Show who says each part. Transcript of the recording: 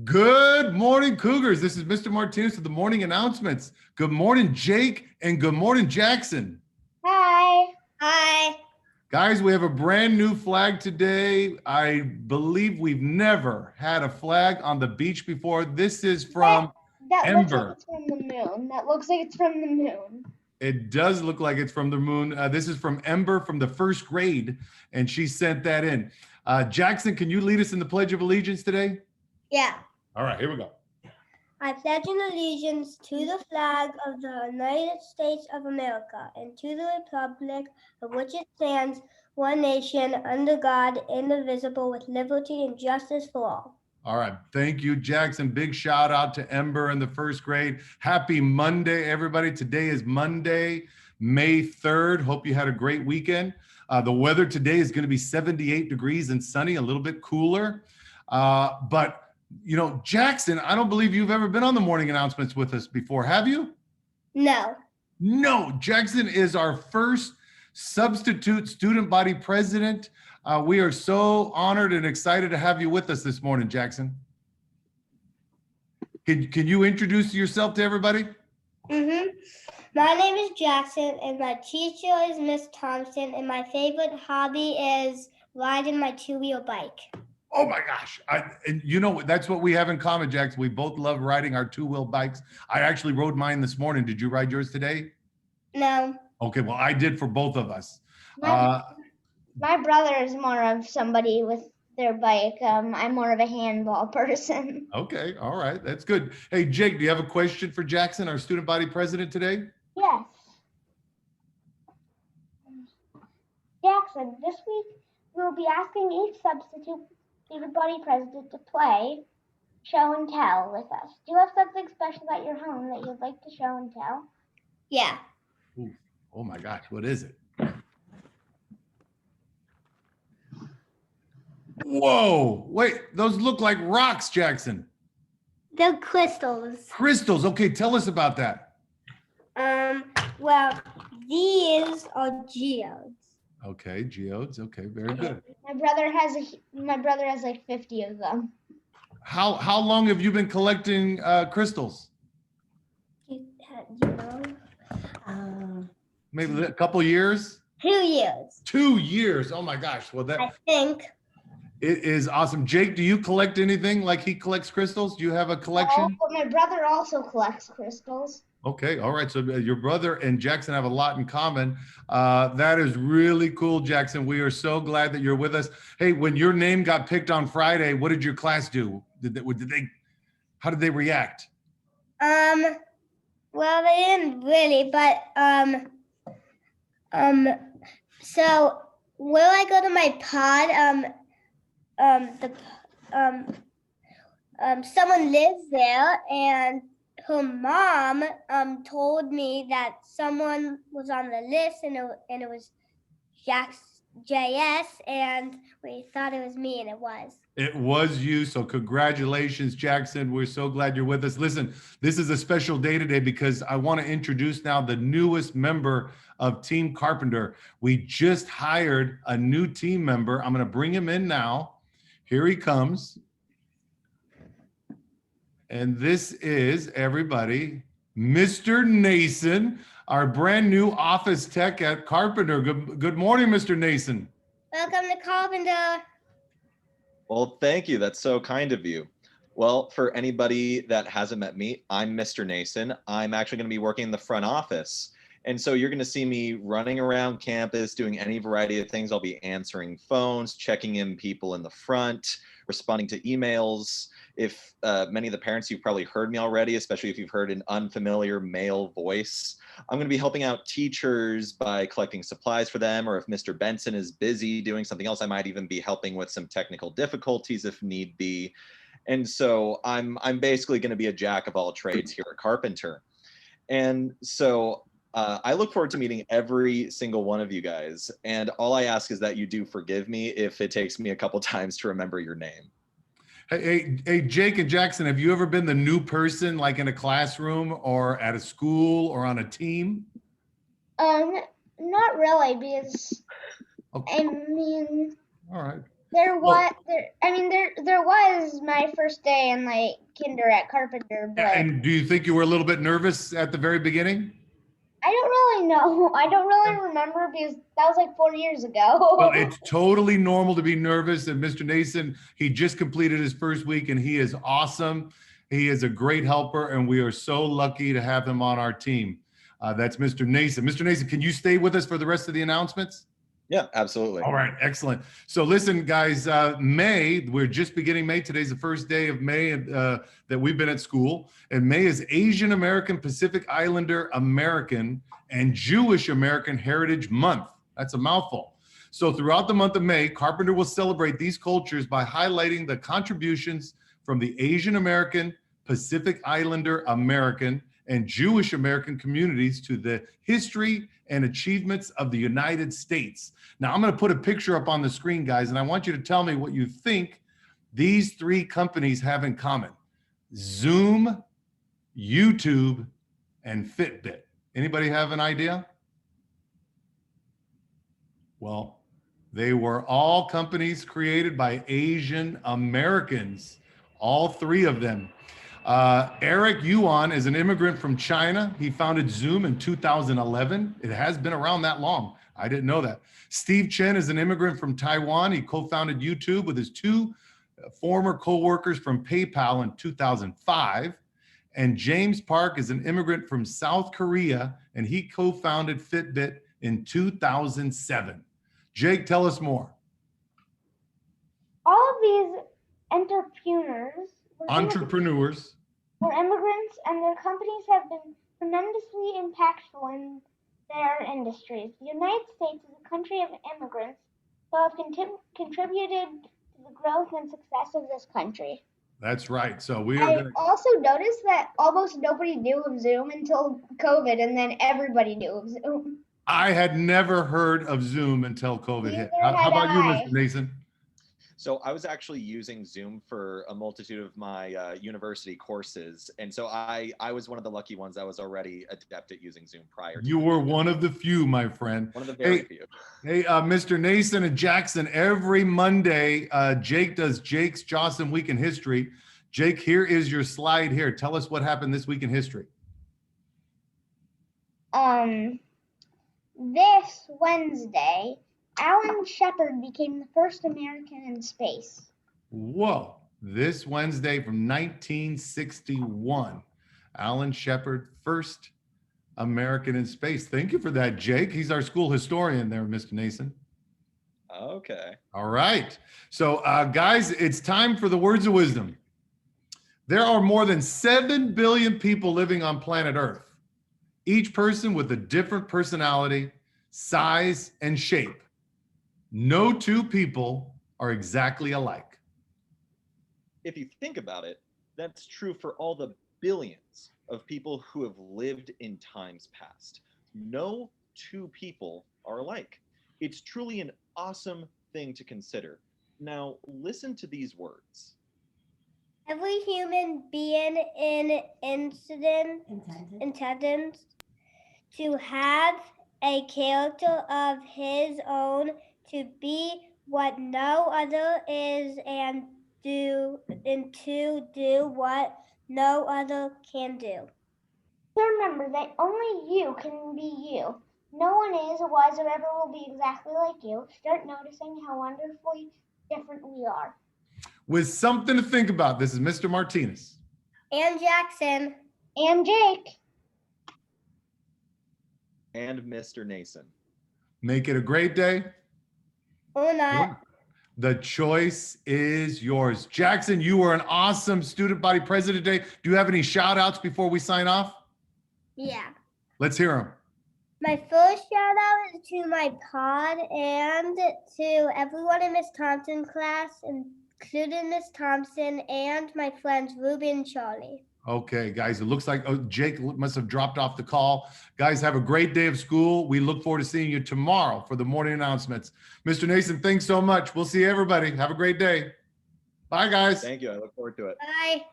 Speaker 1: Good morning, Cougars. This is Mr. Martinez with the morning announcements. Good morning, Jake, and good morning, Jackson.
Speaker 2: Hi. Hi.
Speaker 1: Guys, we have a brand new flag today. I believe we've never had a flag on the beach before. This is from
Speaker 2: That looks like
Speaker 1: Ember.
Speaker 2: it's from the moon. That looks like it's from the moon.
Speaker 1: It does look like it's from the moon. This is from Ember from the first grade, and she sent that in. Jackson, can you lead us in the Pledge of Allegiance today?
Speaker 2: Yeah.
Speaker 1: All right, here we go.
Speaker 3: I pledge an allegiance to the flag of the United States of America and to the republic of which it stands, one nation, under God, indivisible, with liberty and justice for all.
Speaker 1: All right. Thank you, Jackson. Big shout out to Ember in the first grade. Happy Monday, everybody. Today is Monday, May 3rd. Hope you had a great weekend. The weather today is going to be 78 degrees and sunny, a little bit cooler. But you know, Jackson, I don't believe you've ever been on the morning announcements with us before, have you?
Speaker 3: No.
Speaker 1: No, Jackson is our first substitute student body president. We are so honored and excited to have you with us this morning, Jackson. Can you introduce yourself to everybody?
Speaker 3: My name is Jackson, and my teacher is Miss Thompson, and my favorite hobby is riding my two-wheel bike.
Speaker 1: Oh my gosh. And you know, that's what we have in common, Jackson. We both love riding our two-wheel bikes. I actually rode mine this morning. Did you ride yours today?
Speaker 3: No.
Speaker 1: Okay, well, I did for both of us.
Speaker 2: My brother is more of somebody with their bike. I'm more of a handball person.
Speaker 1: Okay, all right, that's good. Hey, Jake, do you have a question for Jackson, our student body president today?
Speaker 2: Yes. Jackson, this week we will be asking each substitute student body president to play show and tell with us. Do you have something special at your home that you'd like to show and tell?
Speaker 3: Yeah.
Speaker 1: Ooh, oh my gosh, what is it? Whoa, wait, those look like rocks, Jackson.
Speaker 3: They're crystals.
Speaker 1: Crystals, okay, tell us about that.
Speaker 3: Well, these are geodes.
Speaker 1: Okay, geodes, okay, very good.
Speaker 2: My brother has like 50 of them.
Speaker 1: How long have you been collecting crystals?
Speaker 3: You know,
Speaker 1: Maybe a couple years?
Speaker 3: 2 years.
Speaker 1: 2 years, oh my gosh, well that.
Speaker 3: I think.
Speaker 1: It is awesome. Jake, do you collect anything like he collects crystals? Do you have a collection?
Speaker 2: No, but my brother also collects crystals.
Speaker 1: Okay, all right. So your brother and Jackson have a lot in common. That is really cool, Jackson. We are so glad that you're with us. Hey, when your name got picked on Friday, what did your class do? How did they react?
Speaker 3: Well, they didn't really, but so will I go to my pod? Someone lives there, and her mom told me that someone was on the list, and it was JS, and we thought it was me, and it was.
Speaker 1: It was you. So congratulations, Jackson. We're so glad you're with us. Listen, this is a special day today because I want to introduce now the newest member of Team Carpenter. We just hired a new team member. I'm going to bring him in now. Here he comes. And this is, everybody, Mr. Nason, our brand new office tech at Carpenter. Good morning, Mr. Nason.
Speaker 3: Welcome to Carpenter.
Speaker 4: Well, thank you. That's so kind of you. Well, for anybody that hasn't met me, I'm Mr. Nason. I'm actually going to be working in the front office. And so you're going to see me running around campus, doing any variety of things. I'll be answering phones, checking in people in the front, responding to emails. If many of the parents, you've probably heard me already, especially if you've heard an unfamiliar male voice. I'm going to be helping out teachers by collecting supplies for them, or if Mr. Benson is busy doing something else, I might even be helping with some technical difficulties if need be. And so I'm basically going to be a jack of all trades here at Carpenter. And so I look forward to meeting every single one of you guys. And all I ask is that you do forgive me if it takes me a couple times to remember your name.
Speaker 1: Hey, Jake and Jackson, have you ever been the new person, like in a classroom or at a school or on a team?
Speaker 2: Not really, because
Speaker 1: Okay.
Speaker 2: I mean.
Speaker 1: All right.
Speaker 2: There was my first day in like kinder at Carpenter, but
Speaker 1: And do you think you were a little bit nervous at the very beginning?
Speaker 2: I don't really know. I don't really remember because that was like 4 years ago.
Speaker 1: Well, it's totally normal to be nervous. And Mr. Nason, he just completed his first week and he is awesome. He is a great helper and we are so lucky to have him on our team. That's Mr. Nason. Mr. Nason, can you stay with us for the rest of the announcements?
Speaker 4: Yeah, absolutely.
Speaker 1: All right, excellent. So listen, guys, May, we're just beginning May. Today's the first day of May that we've been at school. And May is Asian American, Pacific Islander American, and Jewish American Heritage Month. That's a mouthful. So throughout the month of May, Carpenter will celebrate these cultures by highlighting the contributions from the Asian American, Pacific Islander American, and Jewish American communities to the history and achievements of the United States. Now, I'm going to put a picture up on the screen, guys, and I want you to tell me what you think these three companies have in common: Zoom, YouTube, and Fitbit. Anybody have an idea? Well, they were all companies created by Asian Americans, all three of them. Eric Yuan is an immigrant from China. He founded Zoom in 2011. It has been around that long. I didn't know that. Steve Chen is an immigrant from Taiwan. He co-founded YouTube with his two former co-workers from PayPal in 2005. And James Park is an immigrant from South Korea, and he co-founded Fitbit in 2007. Jake, tell us more.
Speaker 2: All of these
Speaker 1: Entrepreneurs.
Speaker 2: were immigrants, and their companies have been tremendously impactful in their industries. The United States is a country of immigrants who have contributed to the growth and success of this country.
Speaker 1: That's right. So
Speaker 2: I also noticed that almost nobody knew of Zoom until COVID, and then everybody knew of Zoom.
Speaker 1: I had never heard of Zoom until COVID hit. How about you, Mr. Nason?
Speaker 4: So I was actually using Zoom for a multitude of my university courses. And so I was one of the lucky ones that was already adept at using Zoom prior to
Speaker 1: You were one of the few, my friend.
Speaker 4: one of the very few.
Speaker 1: Hey, Mr. Nason and Jackson, every Monday, Jake does Jake's Jawesome Week in History. Jake, here is your slide here. Tell us what happened this week in history.
Speaker 2: This Wednesday, Alan Shepard became the first American in space.
Speaker 1: Whoa. This Wednesday from 1961, Alan Shepard, first American in space. Thank you for that, Jake. He's our school historian there, Mr. Nason.
Speaker 4: Okay.
Speaker 1: All right. So, guys, it's time for the words of wisdom. There are more than 7 billion people living on planet Earth, each person with a different personality, size, and shape. No two people are exactly alike.
Speaker 4: If you think about it, that's true for all the billions of people who have lived in times past. No two people are alike. It's truly an awesome thing to consider. Now, listen to these words.
Speaker 3: Every human being intends to have a character of his own, to be what no other is, and to do what no other can do.
Speaker 2: Remember that only you can be you. No one is or was or ever will be exactly like you. Start noticing how wonderfully different we are.
Speaker 1: With something to think about, this is Mr. Martinez.
Speaker 3: And Jackson.
Speaker 2: And Jake.
Speaker 4: And Mr. Nason.
Speaker 1: Make it a great day.
Speaker 3: Or not.
Speaker 1: The choice is yours. Jackson, you were an awesome student body president today. Do you have any shout outs before we sign off?
Speaker 3: Yeah.
Speaker 1: Let's hear them.
Speaker 3: My first shout out is to my pod and to everyone in Miss Thompson's class, including Miss Thompson and my friends Ruby and Charlie.
Speaker 1: Okay, guys, it looks like Jake must have dropped off the call. Guys, have a great day of school. We look forward to seeing you tomorrow for the morning announcements. Mr. Nason, thanks so much. We'll see everybody. Have a great day. Bye, guys.
Speaker 4: Thank you. I look forward to it.
Speaker 3: Bye.